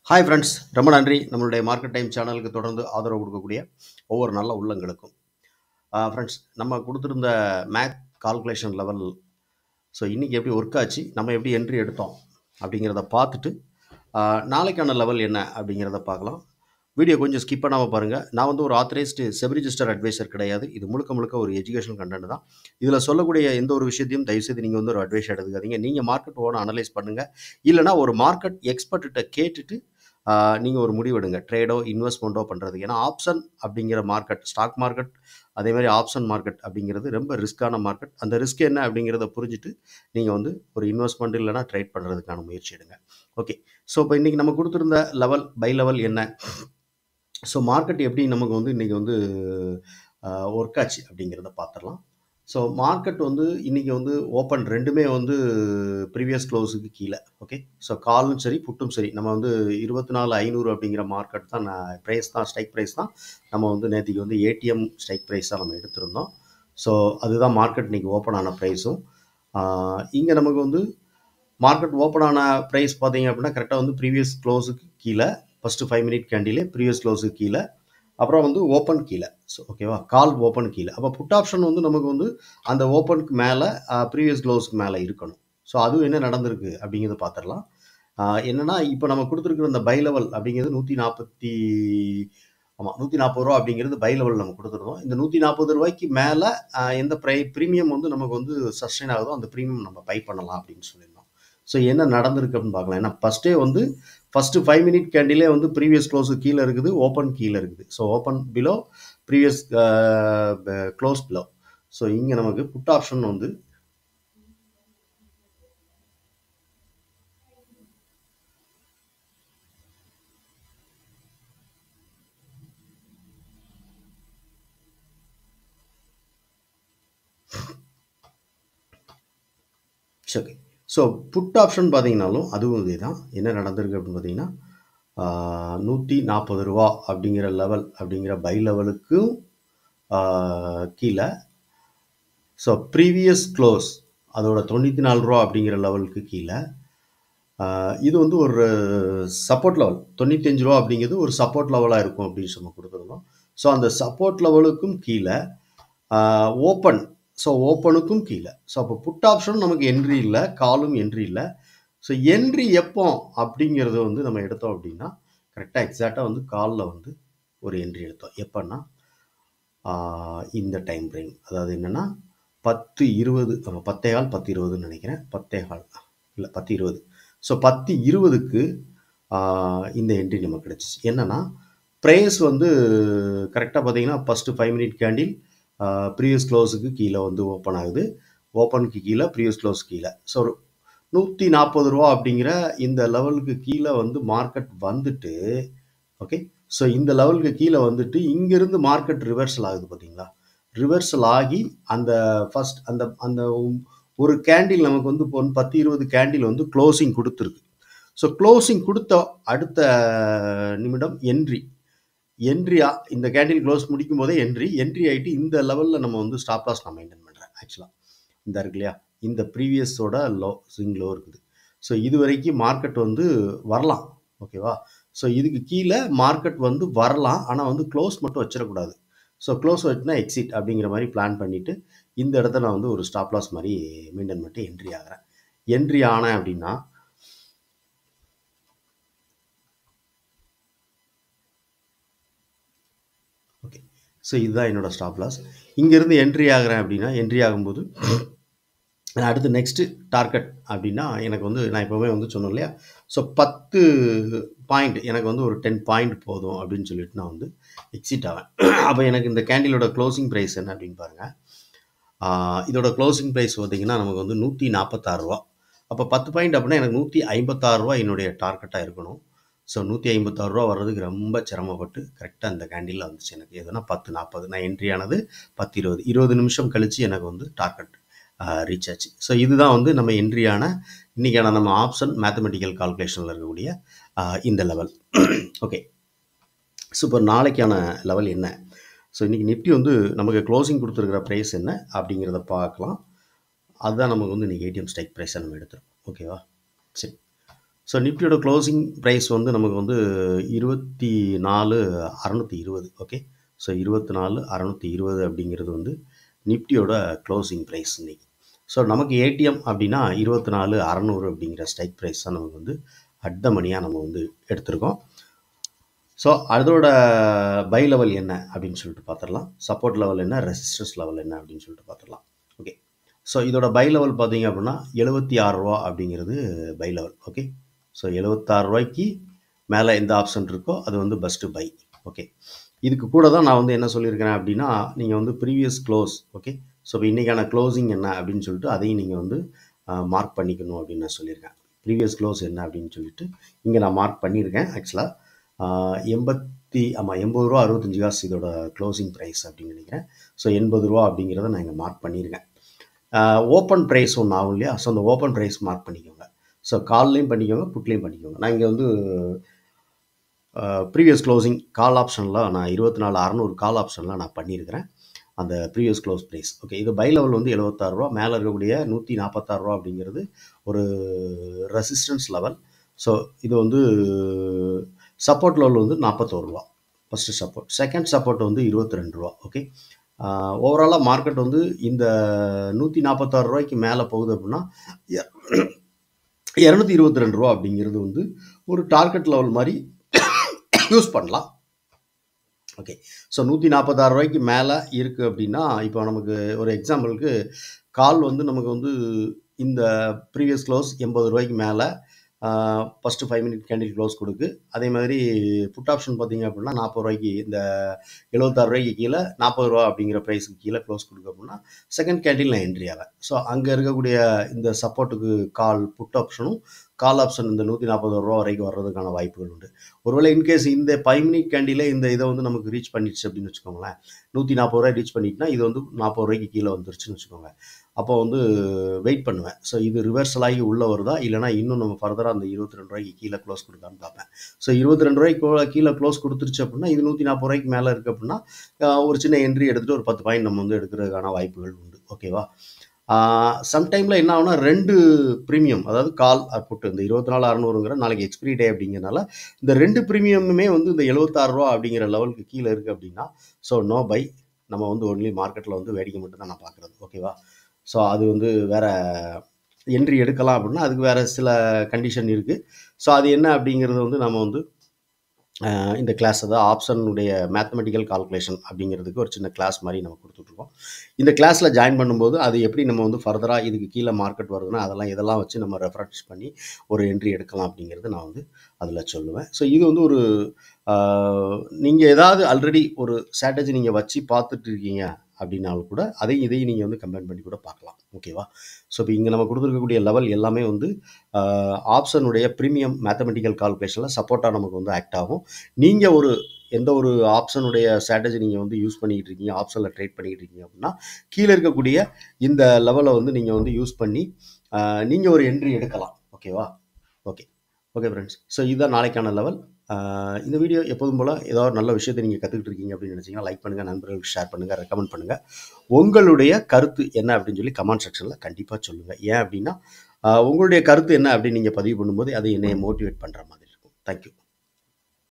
Hi friends, ரொம்ப நன்றி நம்மளுடைய மார்க்கெட் டைம் சேனலுக்கு தொடர்ந்து ஆதரவு கொடுக்கக்கூடிய ஒவ்வொரு நல்ல உள்ளங்களுக்கும். ஃப்ரெண்ட்ஸ், நம்ம கொடுத்துருந்த மேத் கால்குலேஷன் லெவல் இன்றைக்கி எப்படி ஒர்க் ஆச்சு, நம்ம எப்படி என்ட்ரி எடுத்தோம் அப்படிங்கிறத பார்த்துட்டு நாளைக்கான லெவல் என்ன அப்படிங்கிறத பார்க்கலாம். வீடியோ கொஞ்சம் ஸ்கிப் பண்ணாமல் பாருங்கள். நான் ஒரு ஆத்தரைஸ்டு செபி ரிஜிஸ்டர் அட்வைசர் கிடையாது. இது முழுக்க முழுக்க ஒரு எஜுகேஷனல் கண்டென்ட் தான். இதில் சொல்லக்கூடிய எந்த ஒரு விஷயத்தையும் தயவுசெய்து நீங்கள் ஒரு அட்வைஸ் எடுத்துக்காதீங்க. நீங்கள் மார்க்கெட் ஓன அனலைஸ் பண்ணுங்கள். இல்லைனா ஒரு மார்க்கெட் எக்ஸ்பர்ட்டிட்ட கேட்டுட்டு நீங்கள் ஒரு முடிவெடுங்க. ட்ரேடோ இன்வெஸ்ட்மெண்ட்டோ பண்ணுறது. ஏன்னா ஆப்ஷன் அப்படிங்கிற மார்க்கெட், ஸ்டாக் மார்க்கெட் அதே மாதிரி ஆப்ஷன் மார்க்கெட் அப்படிங்கிறது ரொம்ப ரிஸ்க்கான மார்க்கெட். அந்த ரிஸ்க் என்ன அப்படிங்கிறத புரிஞ்சுட்டு நீங்கள் ஒரு இன்வெஸ்ட்மெண்ட் இல்லைனா ட்ரேட் பண்ணுறதுக்கான முயற்சி எடுங்க. ஓகே, இப்போ இன்றைக்கி நம்ம கொடுத்துருந்த லெவல் பை லெவல் என்ன, மார்க்கெட் எப்படி நமக்கு இன்றைக்கி ஒர்க் ஆச்சு அப்படிங்கிறத பார்த்துடலாம். மார்க்கெட் இன்றைக்கி ஓப்பன் ரெண்டுமே ப்ரீவியஸ் க்ளோஸுக்கு கீழே. ஓகே, காலும் சரி புட்டும் சரி, நம்ம 24,500 அப்படிங்கிற மார்க்கெட் தான் ப்ரைஸ் தான், ஸ்ட்ரைக் ப்ரைஸ் தான். நம்ம நேற்றுக்கு ஏடிஎம் ஸ்ட்ரைக் ப்ரைஸ் தான் நம்ம எடுத்திருந்தோம். அதுதான் மார்க்கெட் இன்றைக்கி ஓப்பன் ஆன ப்ரைஸும். இங்கே நமக்கு மார்க்கெட் ஓப்பன் ஆன ப்ரைஸ் பார்த்தீங்க அப்படின்னா கரெக்டாக ப்ரீவியஸ் க்ளோஸுக்கு கீழே, ஃபஸ்ட்டு 5 மினிட் கேண்டிலே ப்ரீவியஸ் க்ளோஸுக்கு கீழே, அப்புறம் ஓப்பன் கீழே. ஓகேவா, கால் ஓப்பன் கீழே. அப்போ புட் ஆப்ஷன் நமக்கு அந்த ஓப்பனுக்கு மேலே ப்ரீவியஸ் க்ளோஸுக்கு மேலே இருக்கணும். அதுவும் என்ன நடந்திருக்கு அப்படிங்கிறத பார்த்துடலாம். என்னென்னா இப்போ நம்ம கொடுத்துருக்குற இந்த பை லெவல் அப்படிங்கிறது 140 ரூபா அப்படிங்கிறது பை லெவல் நம்ம கொடுத்துருந்தோம். இந்த 140 ரூபாய்க்கு மேலே எந்த ப்ரீமியம் நமக்கு சஸ்டெயின் ஆகுதோ அந்த ப்ரீமியம் நம்ம பை பண்ணலாம் அப்படின்னு சொல்லியிருந்தோம். என்ன நடந்திருக்கு அப்படின்னு பார்க்கலாம். ஏன்னா ஃபஸ்ட்டு 5 மினிட் கேண்டிலே ப்ரீவியஸ் க்ளோஸுக்கு கீழே இருக்குது, ஓப்பன் கீழே இருக்குது. Open below, previous close below. இங்கே நமக்கு put option okay. Put option பார்த்தீங்கன்னாலும் அதுவும் இதே தான். என்ன நடந்திருக்கு அப்படின்னு பார்த்தீங்கன்னா 140 ரூபா அப்படிங்கிற லெவல், அப்படிங்கிற பை லெவலுக்கும் கீழே, ப்ரீவியஸ் க்ளோஸ் அதோட 94 ரூபா அப்படிங்கிற லெவலுக்கு கீழே, இது ஒரு சப்போர்ட் லெவல். 95 ரூபா அப்படிங்கிறது ஒரு சப்போர்ட் லெவலாக இருக்கும் அப்படின்னு நம்ம கொடுத்துருந்தோம். அந்த சப்போர்ட் லெவலுக்கும் கீழே ஓப்பன், ஓப்பனுக்கும் கீழே. அப்போ புட் ஆப்ஷன் நமக்கு என்ட்ரி இல்லை, காலும் என்ட்ரி இல்லை. என்ட்ரி எப்போ அப்படிங்கிறது நம்ம எடுத்தோம் அப்படின்னா கரெக்டாக எக்ஸாக்டாக காலில் ஒரு என்ட்ரி எடுத்தோம். எப்போன்னா இந்த டைம் ஃப்ரேம், அதாவது என்னென்னா 10:20, 10:15, 10:20 நினைக்கிறேன், 10:15 இல்லை 10:20. 10:20க்கு இந்த என்ட்ரி நமக்கு கிடச்சிச்சு. என்னென்னா ப்ரைஸ் கரெக்டாக பார்த்தீங்கன்னா ஃபஸ்ட்டு 5 மினிட் கேண்டில் ப்ரீவியஸ் க்ளோஸுக்கு கீழே ஓப்பன் ஆகுது, ஓப்பனுக்கு கீழே, ப்ரீவியஸ் க்ளோஸ் கீழே. 140 ரூபா அப்படிங்கிற இந்த லெவலுக்கு கீழே மார்க்கெட் வந்துட்டு, ஓகே, இந்த லெவலுக்கு கீழே வந்துட்டு இங்கேருந்து மார்க்கெட் ரிவர்சல் ஆகுது பார்த்தீங்களா. ரிவர்சல் ஆகி அந்த ஃபஸ்ட் அந்த ஒரு கேண்டில் நமக்கு இப்போ 10-20 கேண்டில் க்ளோசிங் கொடுத்துருக்கு. க்ளோசிங் கொடுத்த அடுத்த நிமிடம் என்ட்ரியா இந்த கேண்டில் க்ளோஸ் முடிக்கும் போதே என்ட்ரி ஆகிட்டு இந்த லெவலில் நம்ம ஸ்டாப் லாஸ் நான் மெயின்டைன் பண்ணுறேன். ஆக்சுவலாக இந்த இருக்கு இல்லையா, இந்த ப்ரீவியஸோட ஸ்விங் லோ இருக்குது. இது வரைக்கும் மார்க்கெட் வரலாம். ஓகேவா, இதுக்கு கீழே மார்க்கெட் வரலாம், ஆனால் க்ளோஸ் மட்டும் வச்சிடக்கூடாது. க்ளோஸ் வச்சுனா எக்ஸிட் அப்படிங்கிற மாதிரி பிளான் பண்ணிவிட்டு இந்த இடத்த நான் ஒரு ஸ்டாப் லாஸ் மாதிரி மெயின்டைன் பண்ணிட்டு என்ட்ரி ஆகிறேன். என்ட்ரி ஆனேன் அப்படின்னா ஓகே, இதுதான் என்னோட ஸ்டாப் லாஸ். இங்கேருந்து என்ட்ரி ஆகிறேன் அப்படின்னா, என்ட்ரி ஆகும்போது அடுத்து நெக்ஸ்ட்டு டார்கெட் அப்படின்னா எனக்கு நான் இப்போவே சொன்னேன் இல்லையா, 10 பாயிண்ட் எனக்கு ஒரு 10 பாயிண்ட் போதும் அப்படின்னு சொல்லிட்டு நான் எக்ஸிட் ஆவேன். அப்போ எனக்கு இந்த கேண்டிலோட க்ளோசிங் ப்ரைஸ் என்ன அப்படின்னு பாருங்கள். இதோட க்ளோசிங் ப்ரைஸ் பார்த்திங்கன்னா நமக்கு 146 ரூபா. அப்போ 10 பாயிண்ட் அப்படின்னா எனக்கு 156 ரூபா என்னுடைய டார்கெட்டாக இருக்கணும். 156 ரூபா வர்றதுக்கு ரொம்ப சிரமப்பட்டு கரெக்டாக இந்த கேண்டிலில் வந்துச்சு எனக்கு. எதுனா 10:40 நான் என்ட்ரி ஆனது 10:20 நிமிஷம் கழித்து எனக்கு டார்கெட் ரீச் ஆச்சு. இதுதான் நம்ம என்ட்ரியான இன்றைக்கான நம்ம ஆப்ஷன் மேத்தமெட்டிக்கல் கால்குலேஷனில் இருக்கக்கூடிய இந்த லெவல். Okay, super. நாளைக்கான லெவல் என்ன? இன்றைக்கி நிஃப்டி நமக்கு க்ளோசிங் கொடுத்துருக்கிற ப்ரைஸ் என்ன அப்படிங்கிறத பார்க்கலாம். அதுதான் நமக்கு இன்றைக்கி ஏடிஎம் ஸ்ட்ரைக் ப்ரைஸை நம்ம எடுத்துருக்கோம். ஓகேவா, சரி. ஸோ நிஃப்டியோட க்ளோசிங் ப்ரைஸ் வந்து நமக்கு வந்து 24,620. ஓகே, ஸோ 24,620 அப்படிங்கிறது வந்து நிஃப்டியோட க்ளோசிங் ப்ரைஸ் இன்னைக்கு. ஸோ நமக்கு ஏடிஎம் அப்படின்னா 24,600 அப்படிங்கிற ஸ்ட்ரைக் ப்ரைஸ் தான் நமக்கு வந்து அட் த மணியாக நம்ம வந்து எடுத்திருக்கோம். ஸோ அதோட பை லெவல் என்ன அப்படின்னு சொல்லிட்டு பார்த்துடலாம். சப்போர்ட் லெவல் என்ன, ரெசிஸ்டன்ஸ் லெவல் என்ன அப்படின்னு சொல்லிட்டு பார்த்துடலாம். ஓகே, ஸோ இதோட பை லெவல் பார்த்தீங்க அப்படின்னா 76 ரூபா அப்படிங்கிறது பை லெவல். ஓகே, ஸோ 76 ரூபாய்க்கு மேலே எந்த ஆப்ஷன் இருக்கோ அது வந்து பெஸ்ட்டு பை. ஓகே, இதுக்கு கூட தான் நான் வந்து என்ன சொல்லியிருக்கிறேன் அப்படின்னா, நீங்கள் வந்து ப்ரீவியஸ் க்ளோஸ், ஓகே, ஸோ இப்போ இன்றைக்கான க்ளோசிங் என்ன அப்படின்னு சொல்லிட்டு அதையும் நீங்கள் வந்து மார்க் பண்ணிக்கணும் அப்படின்னு நான் சொல்லியிருக்கேன். ப்ரீவியஸ் க்ளோஸ் என்ன அப்படின்னு சொல்லிட்டு இங்கே நான் மார்க் பண்ணியிருக்கேன். ஆக்சுவலாக 80 ரூபா 65 காசு இதோட க்ளோசிங் ப்ரைஸ் அப்படின்னு நினைக்கிறேன். ஸோ 80 ரூபா அப்படிங்கிறத நான் இங்கே மார்க் பண்ணியிருக்கேன். ஓப்பன் ப்ரைஸ் ஒன்று ஆகும் இல்லையா, ஸோ அந்த ஓப்பன் ப்ரைஸ் மார்க் பண்ணிக்கோங்க. ஸோ கால்லையும் பண்ணிக்கோங்க, புட்லேயும் பண்ணிக்கோங்க. நான் இங்கே வந்து ப்ரீவியஸ் க்ளோசிங் கால் ஆப்ஷனில் நான் 24,600 கால் ஆப்ஷனில் நான் பண்ணியிருக்கிறேன் அந்த ப்ரீவியஸ் க்ளோஸ் ப்ரைஸ். ஓகே, இது பை லெவல் வந்து 76 ரூபா, மேலே இருக்கக்கூடிய 146 ரூபா அப்படிங்கிறது ஒரு ரெசிஸ்டன்ஸ் லெவல். ஸோ இது வந்து சப்போர்ட் லெவல் வந்து 41 ரூபா ஃபஸ்ட்டு சப்போர்ட். செகண்ட் சப்போர்ட் வந்து 22 ரூபா. ஓகே, ஓவராலாக மார்க்கெட் வந்து இந்த 146 ரூபாய்க்கு மேலே போகுது அப்படின்னா 222 ரூபா அப்படிங்கிறது வந்து ஒரு டார்கெட் லெவல் மாதிரி யூஸ் பண்ணலாம். ஓகே, ஸோ 146 ரூபாய்க்கு மேலே இருக்குது அப்படின்னா, இப்போ நமக்கு ஒரு எக்ஸாம்பிளுக்கு கால் வந்து நமக்கு வந்து இந்த ப்ரீவியஸ் க்ளோஸ் 80 ரூபாய்க்கு மேலே ஃபஸ்ட்டு 5 மினிட் கேண்டில் க்ளோஸ் கொடுக்கு. அதே மாதிரி புட் ஆப்ஷன் பார்த்தீங்க அப்படின்னா 40 ரூபாய்க்கு, இந்த 76 ரூபாய்க்கு கீழே 40 ரூபா அப்படிங்கிற ப்ரைஸுக்கு கீழே க்ளோஸ் கொடுக்கு அப்படின்னா செகண்ட் கேண்டில் நான் என்ட்ரி ஆவேன். ஸோ அங்கே இருக்கக்கூடிய இந்த சப்போர்ட்டுக்கு கால் புட் ஆப்ஷனும் கால் ஆப்ஷன் இந்த 140 ரூபா வரைக்கும் வர்றதுக்கான வாய்ப்புகள் உண்டு. ஒருவேளை இன்கேஸ் இந்த 5 மினிட் கேண்டிலே இந்த இதை வந்து நமக்கு ரீச் பண்ணிடுச்சு அப்படின்னு வச்சுக்கோங்களேன், 140 ரூபாய் ரீச் பண்ணிட்டுனா இது வந்து 40 ரூபாய்க்கு கீழே வந்துருச்சுன்னு வச்சுக்கோங்க, அப்போ வந்து வெயிட் பண்ணுவேன். ஸோ இது ரிவர்சல் ஆகி உள்ளே வருதா, இல்லைனா இன்னும் நம்ம ஃபர்தராக அந்த 22 ரூபாய்க்கு கீழே க்ளோஸ் கொடுக்கான்னு பார்ப்பேன். ஸோ 22 ரூபாய்க்கு கீழே க்ளோஸ் கொடுத்துருச்சு அப்படின்னா, இது 140 ரூபாய்க்கு மேலே இருக்குது அப்படின்னா ஒரு சின்ன என்ட்ரி எடுத்துகிட்டு ஒரு 10 பாயிண்ட் நம்ம வந்து எடுக்கிறதுக்கான வாய்ப்புகள் உண்டு. ஓகேவா, சம்டைமில் என்ன ஆகுனா 2 ப்ரீமியம், அதாவது கால் புட்டு, இந்த 24,600ங்கிற நாளைக்கு எக்ஸ்பிரி டே அப்படிங்கிறனால இந்த 2 ப்ரீமியமுமே வந்து இந்த 76 ரூபா அப்படிங்கிற லெவலுக்கு கீழே இருக்குது அப்படின்னா, ஸோ நோ பை. நம்ம வந்து ஒன்லி மார்க்கெட்டில் வந்து வேடிக்கை மட்டும் தான் நான் பார்க்குறது. ஓகேவா, ஸோ அது வந்து வேறு என்ட்ரி எடுக்கலாம் அப்படின்னா அதுக்கு வேறு சில கண்டிஷன் இருக்குது. ஸோ அது என்ன அப்படிங்கிறது வந்து நம்ம வந்து இந்த கிளாஸ், அதாவது ஆப்ஷனுடைய மேத்தமெட்டிக்கல் கால்குலேஷன் அப்படிங்கிறதுக்கு ஒரு சின்ன கிளாஸ் மாதிரி நம்ம கொடுத்துட்ருக்கோம். இந்த கிளாஸில் ஜாயின் பண்ணும்போது அது எப்படி நம்ம வந்து ஃபர்தராக இதுக்கு கீழே மார்க்கெட் வருதுன்னா இதெல்லாம் வச்சு நம்ம ரெஃபரன்ஸ் பண்ணி ஒரு என்ட்ரி எடுக்கலாம் அப்படிங்கிறது நான் வந்து அதில் சொல்லுவேன். ஸோ இது வந்து ஒரு நீங்கள் ஏதாவது ஆல்ரெடி ஒரு ஸ்ட்ராட்டஜி நீங்கள் வச்சு பார்த்துட்டு இருக்கீங்க அப்படின்னாலும் கூட இதையும் நீங்கள் வந்து கம்பைன் பண்ணி கூட பார்க்கலாம். ஓகேவா, ஸோ இப்போ இங்கே நம்ம கொடுத்துருக்கக்கூடிய லெவல் எல்லாமே வந்து ஆப்ஷனுடைய ப்ரீமியம் மேத்தமெட்டிக்கல் கால்குலேஷனில் சப்போர்ட்டாக நமக்கு வந்து ஆக்ட் ஆகும். நீங்கள் எந்த ஒரு ஆப்ஷனுடைய ஸ்ட்ராட்டஜி நீங்கள் வந்து யூஸ் பண்ணிக்கிட்டு இருக்கீங்க, ஆப்ஷனில் ட்ரேட் பண்ணிக்கிட்டு இருக்கீங்க அப்படின்னா கீழே இருக்கக்கூடிய இந்த லெவலை வந்து நீங்கள் வந்து யூஸ் பண்ணி நீங்கள் ஒரு என்ட்ரி எடுக்கலாம். ஓகேவா, ஓகே ஃப்ரெண்ட்ஸ், ஸோ இதுதான் நாளைக்கான லெவல். இந்த வீடியோ எப்போதும் போல் ஏதாவது நல்ல விஷயத்தை நீங்கள் கற்றுக்கிட்டு இருக்கீங்க அப்படின்னு நினச்சிங்கன்னா லைக் பண்ணுங்கள், நண்பர்களுக்கு ஷேர் பண்ணுங்கள், ரெக்கமெண்ட் பண்ணுங்கள். உங்களுடைய கருத்து என்ன அப்படின்னு சொல்லி கமெண்ட் செக்ஷனில் கண்டிப்பாக சொல்லுங்கள். ஏன் அப்படின்னா உங்களுடைய கருத்து என்ன அப்படின்னு நீங்கள் பதிவு பண்ணும்போது அதை என்னையை மோட்டிவேட் பண்ணுற மாதிரி இருக்கும். தேங்க்யூ.